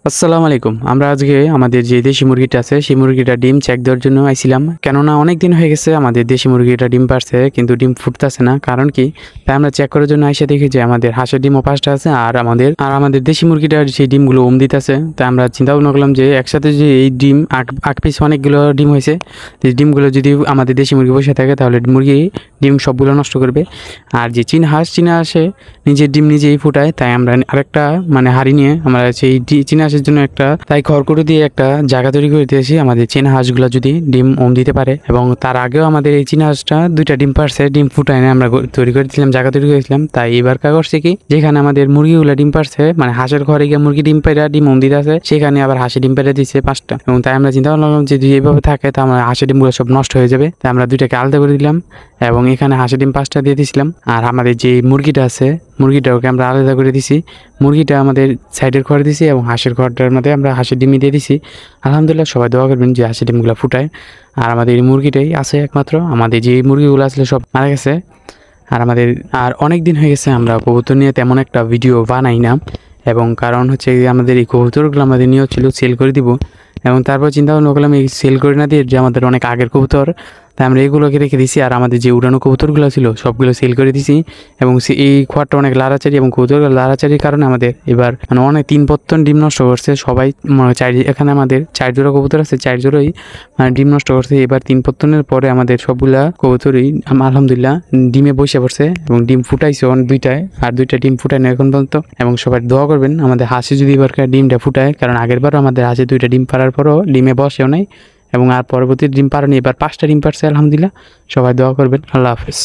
আসসালামু আলাইকুম। আমরা আজকে আমাদের যে দেশি মুরগিটা আছে সেই মুরগিটা ডিম চেক দেওয়ার জন্য আইছিলাম। কেননা অনেক দিন হয়ে গেছে আমাদের দেশি মুরগিটা ডিম পারছে কিন্তু ডিম ফুটতেছে না। কারণ কি? তাই আমরা চেক করার জন্য আইসা দেখি যে আমাদের হাঁসের ডিমও 5টা আছে আর আমাদের দেশি মুরগিটার সেই ডিমগুলো দিতেছে। তাই আমরা চিন্তা ভাবনা করলাম যে একসাথে যে এই ডিম আট পিস অনেকগুলো ডিম হয়েছে, এই ডিমগুলো যদি আমাদের দেশি মুরগি বসে থাকে তাহলে মুরগি ডিম সবগুলো নষ্ট করবে। আর যে চীনা হাঁসে নিজের ডিম নিজেই ফুটায়। তাই আমরা আরেকটা হাঁড়ি নিয়ে আমরা সেই চীনা হাঁসের জন্য তাই খড়কুটো দিয়ে একটা জায়গা তৈরি করে দিয়েছি আমাদের চীনা হাঁসগুলো যদি ডিম দিতে পারে। এবং তার আগেও আমাদের এই চীনা হাঁসটা 2টা ডিম পারছে, ডিম ফুটায় না আমরা তৈরি করে দিয়েছিলাম, জায়গা তৈরি করেছিলাম। তাই এবার কা করছে কি, যেখানে আমাদের মুরগিগুলো ডিম পারছে হাঁসের ঘরে গিয়ে মুরগি ডিম পেড়া ডিম দিতে আছে, সেখানে আবার হাঁসের ডিম পেড়ে দিচ্ছে 5টা। এবং তাই আমরা চিন্তা করলাম যে যদি এইভাবে থাকে তা আমরা হাঁসের ডিমগুলো সব নষ্ট হয়ে যাবে। তাই আমরা 2টাকে আলাদা করে দিলাম এবং এখানে হাঁসের ডিম 5টা দিয়ে দিয়েছিলাম। আর আমাদের যে মুরগিটা আছে মুরগিটাকে আমরা আলাদা করে দিছি, মুরগিটা আমাদের সাইডের ঘরে দিছি এবং হাঁসের ঘরটার মধ্যে আমরা হাঁসের ডিমই দিয়ে দিছি। আলহামদুলিল্লাহ, সবাই দোয়া করবেন যে হাঁসের ডিমগুলো ফুটায়। আর আমাদের এই মুরগিটাই আছে একমাত্র, আমাদের যে মুরগিগুলো আসলে সব মারা গেছে। আর অনেক দিন হয়ে গেছে আমরা কবুতর নিয়ে তেমন একটা ভিডিও বানাই না। এবং কারণ হচ্ছে আমাদের এই কবুতরগুলো আমাদের নিয়ে ছিল সেল করে দিব। এবং তারপর চিন্তা ভাবনা করলাম এই সেল করে না দিয়ে যে আমাদের অনেক আগের কবুতর, তাই আমরা এগুলোকে রেখে দিছি। আর আমাদের যে উড়ানো কবুতরগুলো ছিল সবগুলো সেল করে দিছি। এবং এই খড়টা অনেক লাড়াচাড়ি এবং কবুতরগুলো লাড়াচাড়ির কারণে আমাদের এবার অনেক 3 পত্তন ডিম নষ্ট করছে সবাই। এখানে আমাদের 4 জোড়া কবুতর আছে, 4 জোড়াই ডিম নষ্ট করছে। এবার 3 পত্তনের পরে আমাদের সবগুলা কবুতরই আলহামদুলিল্লাহ ডিমে বসে পড়ছে এবং ডিম ফুটাইছে 2টায়, আর 2টা ডিম ফুটায় না এখন পর্যন্ত। এবং সবাই দোয়া করবেন আমাদের হাঁসে যদি এবার ডিমটা ফুটায়, কারণ আগেরবারও আমাদের হাঁসে 2টা ডিম পারার পরও ডিমে বসেও নাই। এবং আর পরবর্তী ডিম পারেনি, এবার 5টা ডিম পারছে আলহামদুলিল্লাহ। সবাই দোয়া করবেন। আল্লাহ হাফেজ।